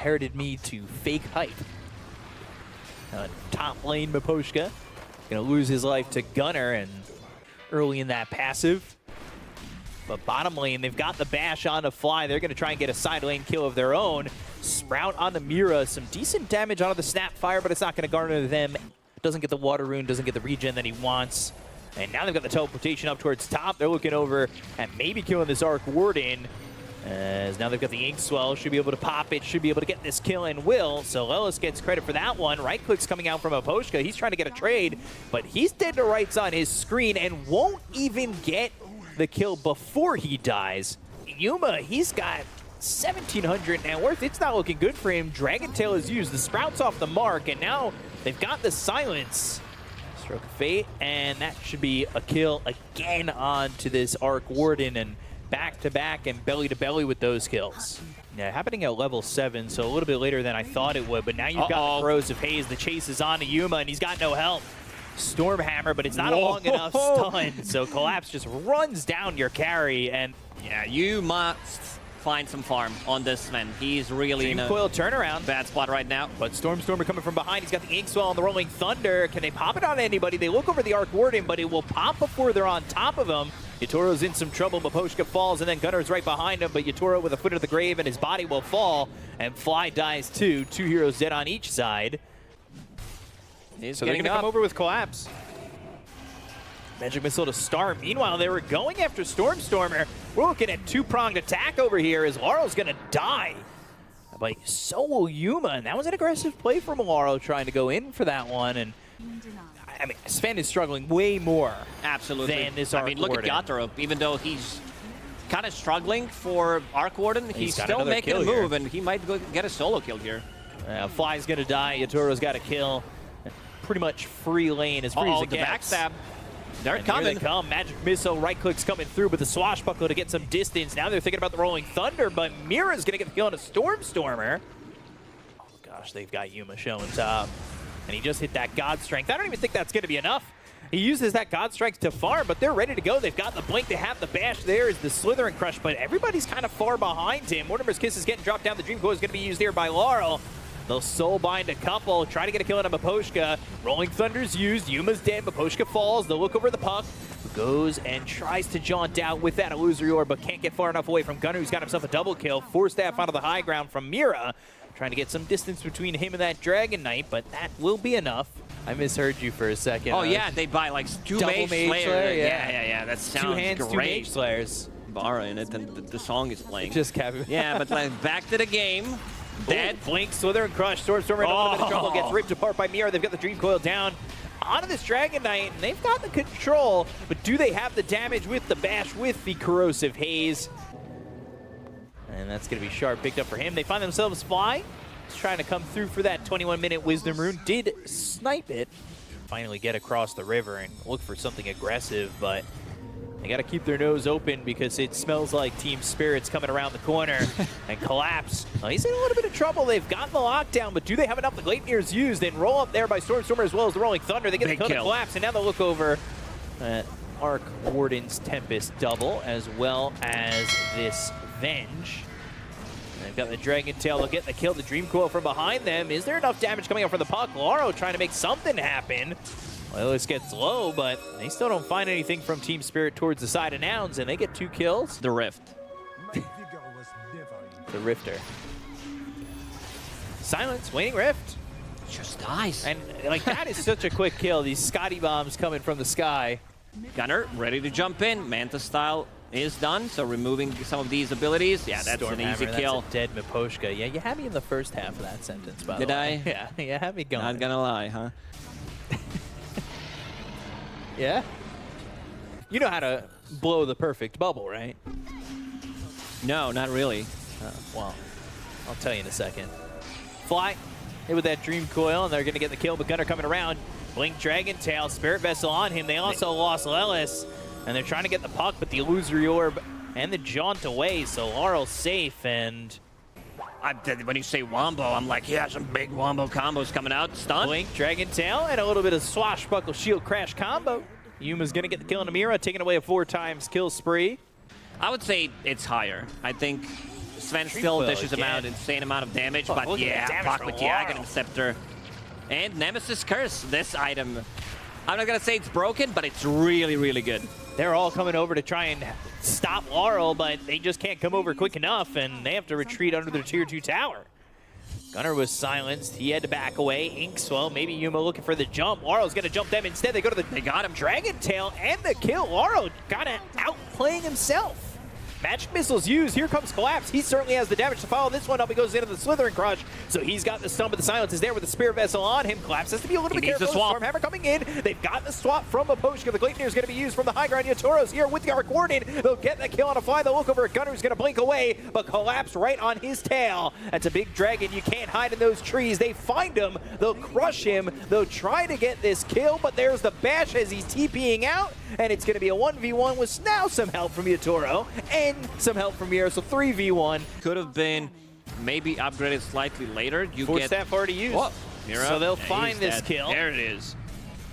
inherited me to fake height. Top lane Miposhka gonna lose his life to Gunnar, and early in that passive. But bottom lane, they've got the bash on the fly. They're gonna try and get a side lane kill of their own. Sprout on the Mira, some decent damage onto the Snapfire, but it's not gonna garner them. Doesn't get the water rune, doesn't get the regen that he wants. And now they've got the teleportation up towards top. They're looking over at maybe killing this Arc Warden. As now they've got the Ink Swell, should be able to pop it, should be able to get this kill, and will. So Lelis gets credit for that one. Right click's coming out from Miposhka. He's trying to get a trade, but he's dead to rights on his screen and won't even get the kill before he dies. Yuma, he's got 1,700 net worth. It's not looking good for him. Dragon Tail is used. The Sprout's off the mark, and now they've got the Silence. Stroke of Fate, and that should be a kill again onto this Arc Warden, and back-to-back and belly-to-belly with those kills. Yeah, happening at level 7, so a little bit later than I thought it would, but now you've got the Corrosive Haze. The chase is on to Yuma, and he's got no help. Stormhammer, but it's not a long enough stun, so Collapse just runs down your carry, and yeah, you must find some farm on this man. He's really in a coil turnaround. Bad spot right now. But Stormstormer coming from behind. He's got the Ink Swell on the Rolling Thunder. Can they pop it on anybody? They look over the Arc Warden, but it will pop before they're on top of him. Yatoro's in some trouble. Miposhka falls, and then Gunnar's right behind him, but Yatoro with a foot of the grave, and his body will fall, and Fly dies too. 2 heroes dead on each side. So they're going to come over with Collapse. Magic Missile to start. Meanwhile, they were going after Stormstormer. We're looking at two-pronged attack over here as Larl's going to die. But so will Yuma, and that was an aggressive play from Larl trying to go in for that one. And I mean, Sven is struggling way more than this Arc Warden. Look at Yatoro. Even though he's kind of struggling for Arc Warden, he's still making a move, and he might go get a solo kill here. Fly's going to die. Yatoro's got a kill. Pretty much free lane as free as it gets. The backstab. They're coming. Here they come. Magic Missile, right click's coming through, but the Swashbuckler to get some distance. Now they're thinking about the Rolling Thunder, but Mira's going to get the kill on a Stormstormer. Oh gosh, they've got Yuma showing top. And he just hit that God Strength. I don't even think that's going to be enough. He uses that God Strength to farm, but they're ready to go. They've got the Blink, they have the Bash. There is the Slithering Crush, but everybody's kind of far behind him. Mortimer's Kiss is getting dropped down. The Dream Coil is going to be used here by Larl. They'll soul bind a couple, try to get a kill on a Miposhka. Rolling Thunder's used, Yuma's dead, Miposhka falls. They'll look over the puck, goes and tries to jaunt out with that Illusory Orb, but can't get far enough away from Gunnar, who's got himself a double kill. Force Staff onto the high ground from Mira, trying to get some distance between him and that Dragon Knight, but that will be enough. I misheard you for a second. Oh yeah, they buy like 2 Mage Slayer. Yeah, that sounds 2 hands, great. 2 Mage Slayers. Bar in it, and the song is playing. Just Kevin. Yeah, but like, back to the game. Dead. Blink, Slither, and Crush. Stormstormer in a little bit of trouble. Gets ripped apart by Mira. They've got the Dream Coil down onto this Dragon Knight, and they've got the control, but do they have the damage with the Bash, with the Corrosive Haze? And that's going to be sharp picked up for him. They find themselves Fly. He's trying to come through for that 21-minute Wisdom Rune. Did snipe it. Finally get across the river and look for something aggressive, but they got to keep their nose open because it smells like Team Spirit's coming around the corner. And Collapse, he's in a little bit of trouble. They've got the lockdown, but do they have enough? The Gleipnir's used and roll up there by Stormstormer as well as the Rolling Thunder. They get the kill to Collapse, and now they'll look over at Arc Warden's Tempest double as well as this Venge. And they've got the Dragon Tail. They'll get the kill. The Dream Coil from behind them. Is there enough damage coming out from the puck? Laro trying to make something happen. Lelis gets low, but they still don't find anything from Team Spirit towards the side of Nouns, and they get 2 kills. The Rift. The Rifter. Silence, Waning Rift. Just dies. And like that is such a quick kill. These Scotty bombs coming from the sky. Gunnar ready to jump in. Manta style is done, so removing some of these abilities. Yeah, that's an easy kill. That's a dead Miposhka. Yeah, you had me in the first half of that sentence, by the way. Did I? Yeah, you had me going. Not gonna lie, huh? Yeah? You know how to blow the perfect bubble, right? No, not really. Well, I'll tell you in a second. Fly, hit with that Dream Coil, and they're going to get the kill, but Gunnar coming around. Blink Dragon Tail, Spirit Vessel on him. They also lost Lelis, and they're trying to get the puck, but the Illusory Orb and the jaunt away, so Larl's safe, and when you say wombo, I'm like, yeah, some big wombo combos coming out. Stun. Blink, Dragon Tail, and a little bit of Swashbuckle Shield Crash combo. Yuma's going to get the kill on Mira, taking away a 4 times kill spree. I would say it's higher. I think Sven still dishes him out insane amount of damage, but yeah, block with the Aghanim Scepter. And Nemesis Curse, this item. I'm not gonna say it's broken, but it's really, really good. They're all coming over to try and stop Larl, but they just can't come over quick enough, and they have to retreat under their tier 2 tower. Gunnar was silenced. He had to back away. Inkswell, maybe Yuma looking for the jump. Larl's going to jump them instead. They go to the... They got him. Dragon Tail and the kill. Larl kind of outplaying himself. Magic missiles used. Here comes Collapse. He certainly has the damage to follow this one up. He goes into the Slithering Crush. So he's got the stun, but the silence is there with the Spirit Vessel on him. Collapse has to be a little bit careful. Stormhammer coming in. They've got the swap from Miposhka. The Gleipnir is going to be used from the high ground. Yatoro's here with the Arc Warden. They'll get the kill on a fly. They'll look over at Gunnar, who's going to blink away, but Collapse right on his tail. That's a big dragon. You can't hide in those trees. They find him. They'll crush him. They'll try to get this kill, but there's the bash as he's TPing out, and it's going to be a 1v1 with now some help from Yatoro and some help from Mira, so 3v1. Could have been maybe upgraded slightly later. You Force get staff already used. Mira, so they'll find this kill. There it is.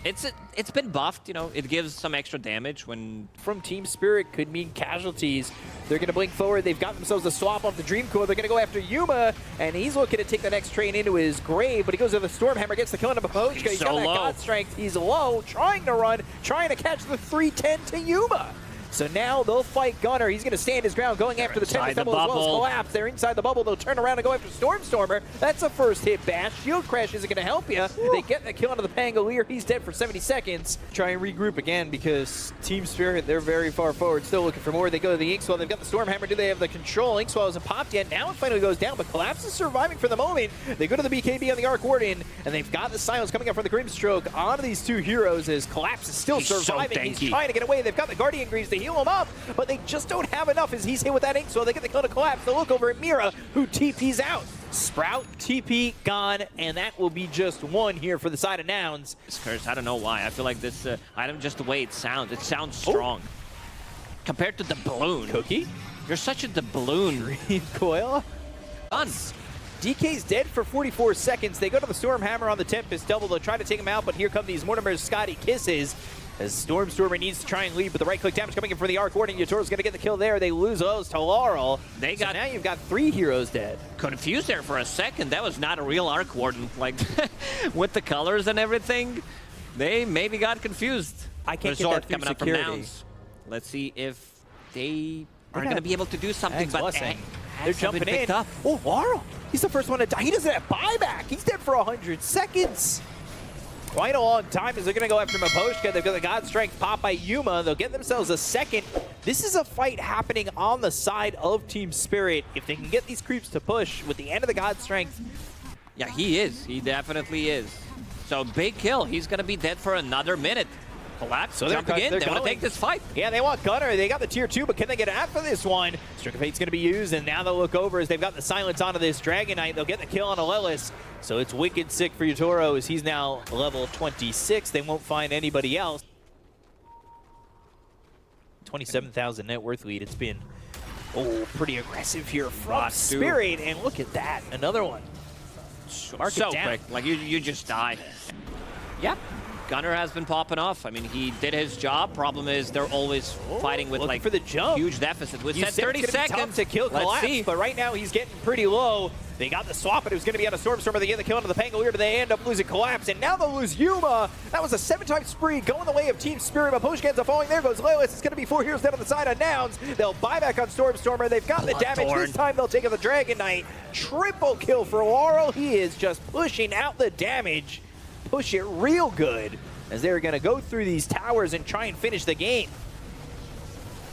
It's been buffed, you know, it gives some extra damage when... From Team Spirit could mean casualties. They're going to blink forward. They've got themselves a swap off the Dream Core. They're going to go after Yuma, and he's looking to take the next train into his grave, but he goes to the Stormhammer, gets the kill on Miposhka. He's got that God Strength. He's low, trying to run, trying to catch the 310 to Yuma. So now they'll fight Gunnar. He's going to stand his ground, going after the Tempest Double as well as Collapse. They're inside the bubble. They'll turn around and go after Stormstormer. That's a first hit bash. Shield Crash isn't going to help you. They get the kill onto the Pangolier. He's dead for 70 seconds. Try and regroup again because Team Spirit, they're very far forward, still looking for more. They go to the Inkswell. They've got the Stormhammer. Do they have the control? Inkswell hasn't popped yet. Now it finally goes down, but Collapse is surviving for the moment. They go to the BKB on the Arc Warden, and they've got the silence coming up from the Grimstroke onto these two heroes as Collapse is still surviving. He's trying to get away. They've got the Guardian Greaves to heal him up, but they just don't have enough as he's hit with that ink, so they get the kill to Collapse. They'll look over at Mira, who TP's out. Sprout, TP, gone, and that will be just one here for the side of Nouns. This curse, I don't know why. I feel like this item, just the way it sounds strong. Compared to the balloon. Cookie? You're such a doubloon. Green Coil? Done. DK's dead for 44 seconds. They go to the Stormhammer on the Tempest Double. They'll try to take him out, but here come these Mortimer's Scotty Kisses. As Stormstormer needs to try and lead, but the right-click damage coming in for the Arc Warden. Yatoro's going to get the kill there. They lose those to Larl. So now you've got 3 heroes dead. Confused there for a second. That was not a real Arc Warden. Like, with the colors and everything, they maybe got confused. I can't get that through coming security. Up from Nouns. Let's see if they are going to be able to do something. But they're jumping in. Oh, Larl. He's the first one to die. He doesn't have buyback. He's dead for 100 seconds. Quite a long time as they're going to go after Miposhka. They've got the God Strength pop by Yuma. They'll get themselves a second. This is a fight happening on the side of Team Spirit. If they can get these creeps to push with the end of the God Strength. Yeah, he is. He definitely is. So big kill. He's going to be dead for another minute. Collapse, so jumping in. They want to take this fight. Yeah, they want Gunnar. They got the tier 2, but can they get after this one? Strict of Fate's going to be used, and now they'll look over as they've got the silence onto this Dragon Knight. They'll get the kill on a Lelis. So it's wicked sick for Yatoro as he's now level 26. They won't find anybody else. 27,000 net worth lead. It's been, pretty aggressive here from Spirit. And look at that. Another one. So quick. Like, you just die. Yeah. Gunnar has been popping off. I mean, he did his job. Problem is, they're always fighting with like for the jump. Huge deficit. We said 30 seconds to kill Collapse, but right now he's getting pretty low. They got the swap, but it was going to be on a Stormstormer. They get the kill onto the Pangolier, but they end up losing Collapse, and now they'll lose Yuma. That was a 7-time spree going the way of Team Spirit. Miposhka ends up falling. There goes Lelis. It's going to be 4 heroes dead on the side of Nouns. They'll buy back on Stormstormer. They've got the damage. This time they'll take out the Dragon Knight. Triple kill for Larl. He is just pushing out the damage. Push it real good as they're going to go through these towers and try and finish the game.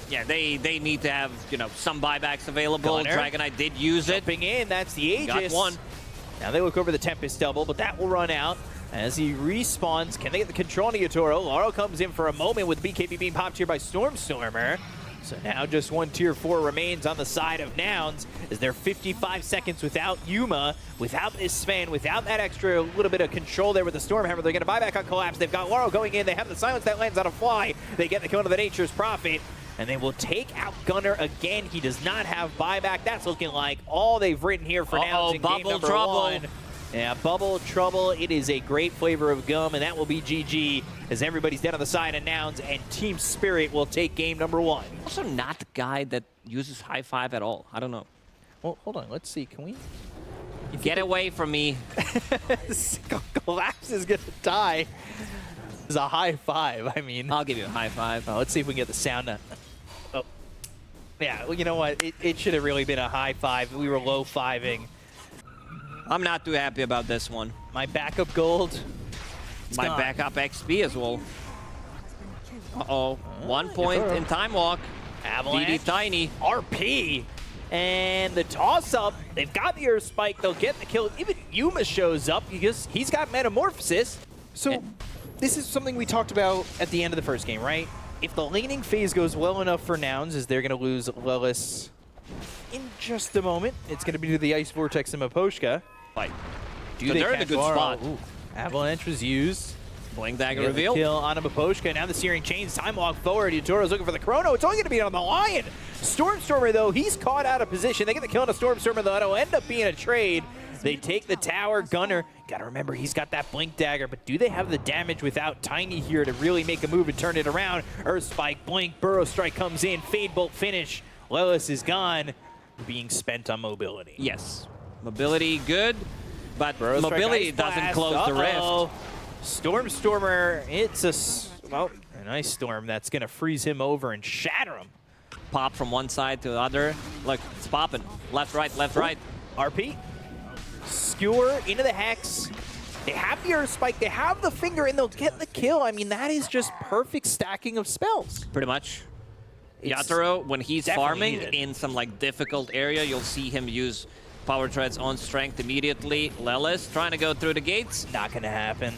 Yeah, they need to have, you know, some buybacks available. Dragon Knight did use it. Jumping in, that's the Aegis. Got one. Now they look over the Tempest Double, but that will run out as he respawns. Can they get the control on Yatoro? Larl comes in for a moment with BKB being popped here by Stormstormer. So now just one tier 4 remains on the side of Nouns as they're 55 seconds without Yuma, without this Sven, without that extra little bit of control there with the Stormhammer. They're going to buy back on Collapse. They've got Larl going in. They have the silence that lands on a fly. They get the kill into the Nature's Prophet, and they will take out Gunnar again. He does not have buyback. That's looking like all they've written here for Nouns in game number 1. Yeah, bubble trouble. It is a great flavor of gum, and that will be GG as everybody's down on the side of Nouns, and Team Spirit will take game number 1. Also not the guy that uses high five at all. I don't know. Well, hold on. Let's see. Can we? Get away from me. Collapse is going to die. It's a high five. I mean. I'll give you a high five. Oh, let's see if we can get the sound. Oh. Yeah, well, you know what? It should have really been a high five. We were low fiving. I'm not too happy about this one. My backup gold. My gone. backup XP as well. Uh-oh. 1 point in time walk. Avalanche. DD Tiny. RP. And the toss-up. They've got the Earth Spike. They'll get the kill. Even Yuma shows up because he's got Metamorphosis. So this is something we talked about at the end of the first game, right? If the laning phase goes well enough for Nouns, is they're going to lose Lelis in just a moment. It's going to be to the Ice Vortex and Miposhka. Like, Do so they they're in a catch good Larl? spot. Ooh. Avalanche was used. Blink Dagger Get the reveal. kill on a Miposhka. Now the Searing Chains. Time walk forward. Yatoro's looking for the Chrono. It's only going to be on the Lion. Stormstormer, though, he's caught out of position. They get the kill on a Stormstormer, though. It'll end up being a trade. They take the tower. Gunnar, got to remember, he's got that Blink Dagger, but do they have the damage without Tiny here to really make a move and turn it around? Earth Spike, Blink, Burrow Strike comes in. Fade Bolt finish. Lelis is gone, being spent on mobility. Yes. Mobility good, but Burrow Strike, mobility Ice doesn't Blast. close the rift. Stormstormer, it's a nice storm that's going to freeze him over and shatter him. Pop from one side to the other. Look, it's popping. Left, right, left, right. RP. Skewer into the Hex. They have the Earth Spike, they have the Finger, and they'll get the kill. I mean, that is just perfect stacking of spells. Pretty much. It's Yatoro, when he's definitely farming needed. in some like difficult area, you'll see him use Power Treads on Strength immediately. Lelis trying to go through the gates. Not going to happen.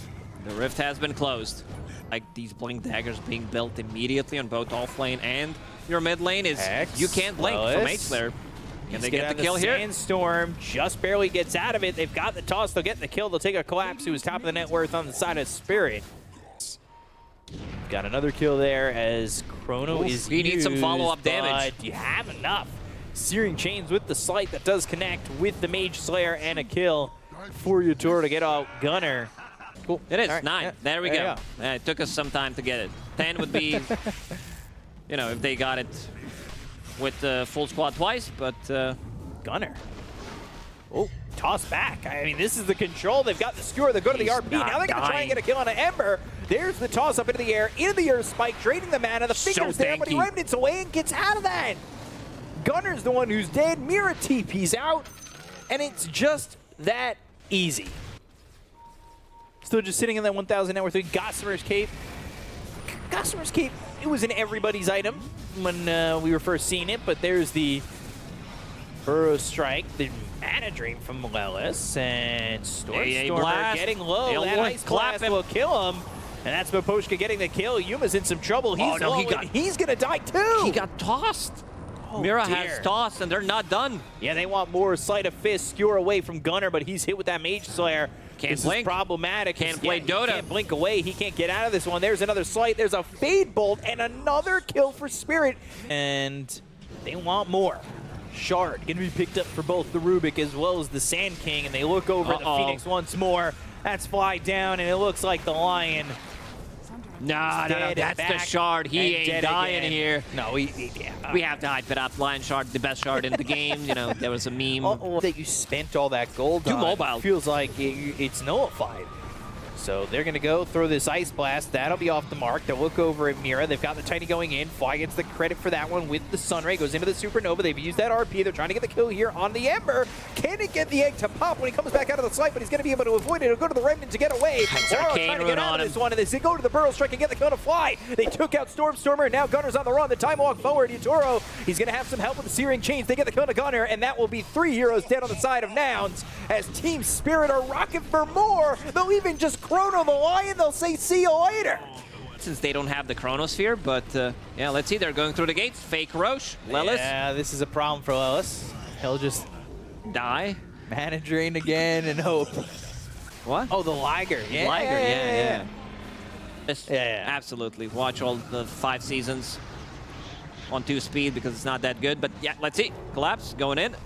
The rift has been closed. Like these Blink Daggers being built immediately on both off lane and your mid lane is Hex, you can't blink from Lelis. H-Slayer. Can they He's get the kill here? Sandstorm just barely gets out of it. They've got the toss. They'll get the kill. They'll take a collapse. Who was top of the net worth on the side of Spirit. Got another kill there as Chrono is he needs some used, follow-up damage. But do you have enough? Searing Chains with the Slight that does connect with the Mage Slayer and a kill for Yatoro to get out Gunnar. Cool. It is. All right. 9. Yeah. There we There go. you It took us some time to get it. 10 would be, you know, if they got it with the full squad twice, but... Gunnar. Oh, toss back. I mean, this is the control. They've got the skewer. They go to the He's RP. not Now they're going to try and dying. get a kill on an Ember. There's the toss up into the air, into the Earth Spike, draining the mana. The Finger's there, but he tanky. remnants away and gets out of that. Gunnar's the one who's dead. Mira TP's out, and it's just that easy. Still just sitting in that 1,000 net worth. Gossamer's Cape. Gossamer's Cape, it was in everybody's item when we were first seeing it, but there's the Burrow Strike, the Mana Dream from Lelis, and Stormstormer blast. getting low. They'll That Ice clap Blast him. will kill him, and that's Miposhka getting the kill. Yuma's in some trouble. He's no, low, he got- and he's going to die too. He got tossed. Oh, Mira dear. has tossed, and they're not done. Yeah, they want more Sleight of Fist, skewer away from Gunnar, but he's hit with that Mage Slayer. Can't this blink. is problematic. Can't play he Dota. can't blink away. He can't get out of this one. There's another Slight. There's a Fade Bolt and another kill for Spirit. And they want more. Shard going to be picked up for both the Rubik as well as the Sand King. And they look over at the Phoenix once more. That's Fly down, and it looks like the Lion. No, Dead that's the back shard. He and ain't dead dying again. here. No, yeah. We have to hype it up. Lion Shard, the best shard in the game. You know, there was a meme. That you spent all that gold Do on mobile. feels like it's nullified. So they're going to go throw this Ice Blast. That'll be off the mark. They'll look over at Mira. They've got the Tiny going in. Fly gets the credit for that one with the Sunray. Goes into the Supernova. They've used that RP. They're trying to get the kill here on the Ember. Can it get the egg to pop when he comes back out of the site? But he's going to be able to avoid it. He'll go to the Remnant to get away. Laurel trying to get out of this one. And they go to the Burrow Strike and get the kill to Fly. They took out Stormstormer. And now Gunnar's on the run. The time walk forward. Yatoro, he's going to have some help with the Searing Chains. They get the kill to Gunnar. And that will be 3 heroes dead on the side of Nouns as Team Spirit are rocking for more. They'll even just Chrono the Lion. They'll say, see you later. Since they don't have the Chronosphere, but yeah, let's see. They're going through the gates. Fake Roche. Lelis. Yeah, this is a problem for Lelis. He'll just Die. Mana Drain again and hope. What? Oh, the Liger. Yeah, Liger, yeah. Yes, Yeah. absolutely. Watch all the 5 seasons on 2 speed because it's not that good. But yeah, let's see. Collapse going in.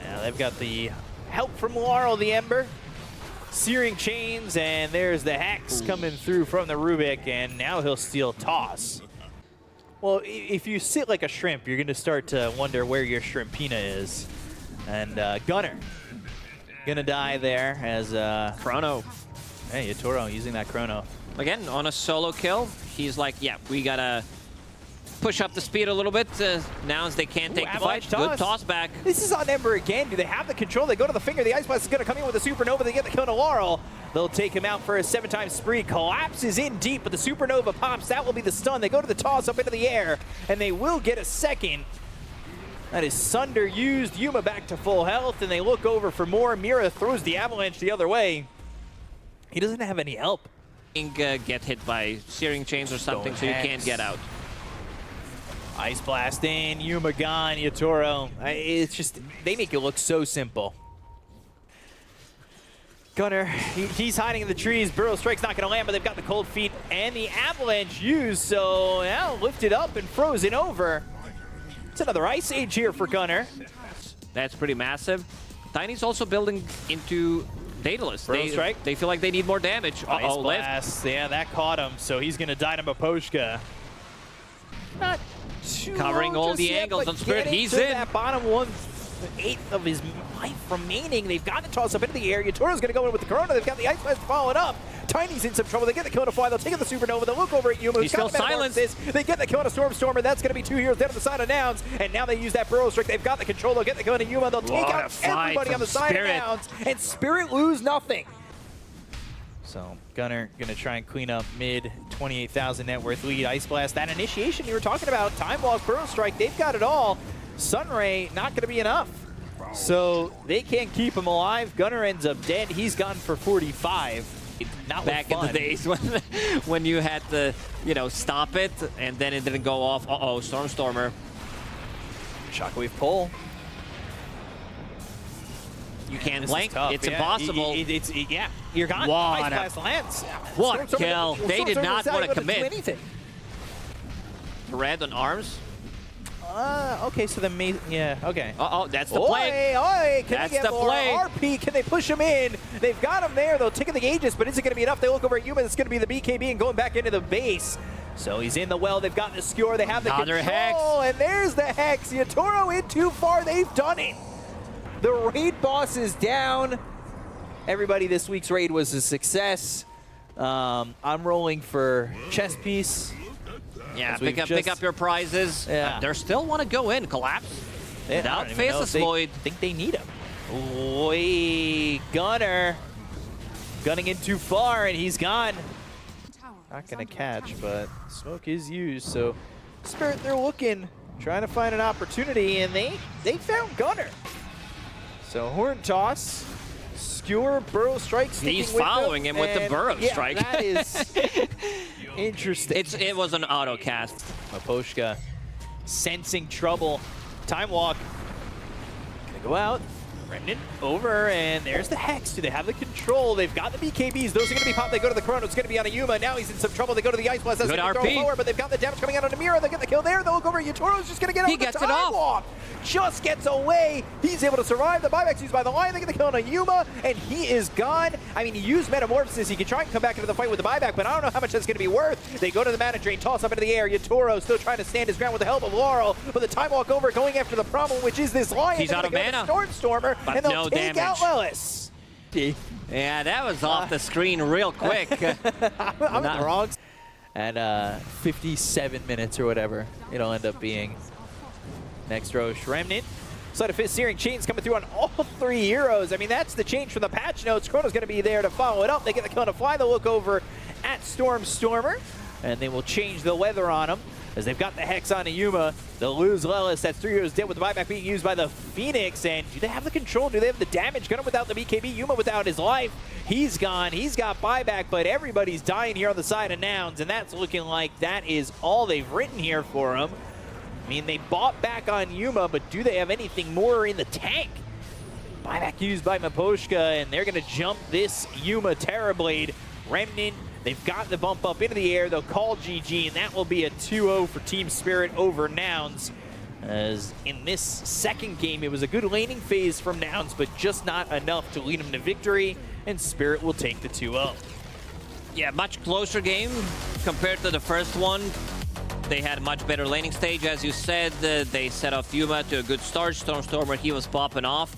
Yeah, they've got the help from Laurel, the Ember. Searing Chains, and there's the Hex coming through from the Rubik, and now he'll steal Toss. Well, if you sit like a shrimp, you're going to start to wonder where your Shrimpina is. And Gunnar gonna die there as Chrono. Hey, Yatoro using that chrono. Again, on a solo kill, he's like, yeah, we gotta push up the speed a little bit. Nouns, they can't take the fight. Toss. Good toss back. This is on Ember again. Do they have the control? They go to the finger. The Ice Blast is going to come in with a Supernova. They get the kill to Larl. They'll take him out for a 7-time spree. Collapses in deep, but the Supernova pops. That will be the stun. They go to the toss up into the air, and they will get a second. That is Sunder used. Yuma back to full health, and they look over for more. Mira throws the avalanche the other way. He doesn't have any help. Get hit by searing chains or something, so you can't get out. Ice Blast in, Yuma gone, Yatoro. It's just, they make it look so simple. Gunnar, he's hiding in the trees. Burrow Strike's not going to land, but they've got the cold feet and the avalanche used, so now lifted up and frozen over. It's another Ice Age here for Gunnar. That's pretty massive. Tiny's also building into Daedalus. They feel like they need more damage. Ice Blast, yeah, that caught him, so he's going to die to Miposhka. Not too covering all the angles on Spirit. He's in. That bottom 1/8 of his life remaining. They've got the toss up into the air. Yatoro's going to go in with the Corona. They've got the Ice Blast followed up. Tiny's in some trouble. They get the kill to fly. They'll take the Supernova. They'll look over at Yuma. He's still silenced. They get the kill to Stormstormer. That's going to be 2 heroes down on the side of Nouns. And now they use that Burrow Strike. They've got the control. They'll get the kill to Yuma. They'll take out everybody on the side of Nouns. And Spirit lose nothing. So Gunnar gonna try and clean up mid, 28,000 net worth lead. Ice Blast, that initiation you were talking about, Time Walk, Burrow Strike, they've got it all. Sunray not gonna be enough. So they can't keep him alive. Gunnar ends up dead. He's gone for 45. Not back in the days when you had to, you know, stop it and then it didn't go off. Uh-oh, Stormstormer. Shockwave pull. You can't blink. It's impossible. Yeah, you're gone. What Ice Blast lands. What kill? They did not want to commit. Red on arms. Okay, so the yeah, okay. Uh-oh, that's the play. Can that's they get the more play. RP? Can they push him in? They've got him there. They'll tick the Aegis, but is it going to be enough? They look over at Yuma. It's going to be the BKB and going back into the base. So he's in the well. They've got the skewer. They have the control. Hex. And there's the Hex. Yatoro in too far. They've done it. The raid boss is down. Everybody, this week's raid was a success. I'm rolling for chess piece. Yeah, pick up your prizes. Yeah. They still want to go in. Collapse. Without Faceless Void. I think they need him. Oi, Gunnar. Gunning in too far, and he's gone. Not going to catch, but smoke is used. So Spirit, they're looking, trying to find an opportunity, and they found Gunnar. So Horn Toss, Skewer, Burrow Strike. He's following him with the Burrow Strike. That is interesting. It was an auto cast. Miposhka sensing trouble. Time Walk. Gonna go out. Remnant over, and there's the Hex. Do they have the control? They've got the BKBs. Those are going to be popped. They go to the Chrono. It's going to be on a Yuma. Now he's in some trouble. They go to the Ice Blast. That's going to throw forward, but they've got the damage coming out on Mira. They get the kill there. They'll look over. Yatoro's just going to get out the Time Walk. Just gets away. He's able to survive. The buyback's used by the Lion. They get the kill on a Yuma, and he is gone. I mean, he used Metamorphosis. He can try and come back into the fight with the buyback, but I don't know how much that's going to be worth. They go to the Mana Drain, toss up into the air. Yatoro still trying to stand his ground with the help of Larl, but the Time Walk over, going after the problem, which is this Lion. He's out of mana. Stormstormer, and they'll take out Lelis. Yeah, that was off the screen real quick. I'm in the wrong. At 57 minutes or whatever, it'll end up being. Next Roche, Remnant. Sleight of Fist, Searing Chains coming through on all three heroes. I mean, that's the change from the patch notes. Chrono's going to be there to follow it up. They get the kill to fly. They'll look over at Stormstormer, and they will change the weather on him as they've got the Hex on Yuma. They'll lose Lelis. That's 3 heroes dead with the buyback being used by the Phoenix. And do they have the control? Do they have the damage? Gunnar without the BKB, Yuma without his life. He's gone. He's got buyback, but everybody's dying here on the side of Nouns, and that's looking like that is all they've written here for him. I mean, they bought back on Yuma, but do they have anything more in the tank? Buyback used by Miposhka, and they're going to jump this Yuma Terrorblade. Remnant, they've got the bump up into the air. They'll call GG, and that will be a 2-0 for Team Spirit over Nouns. As in this second game, it was a good laning phase from Nouns, but just not enough to lead them to victory, and Spirit will take the 2-0. Yeah, much closer game compared to the first one. They had a much better laning stage, as you said. They set off Yuma to a good start. Stormstormer, he was popping off.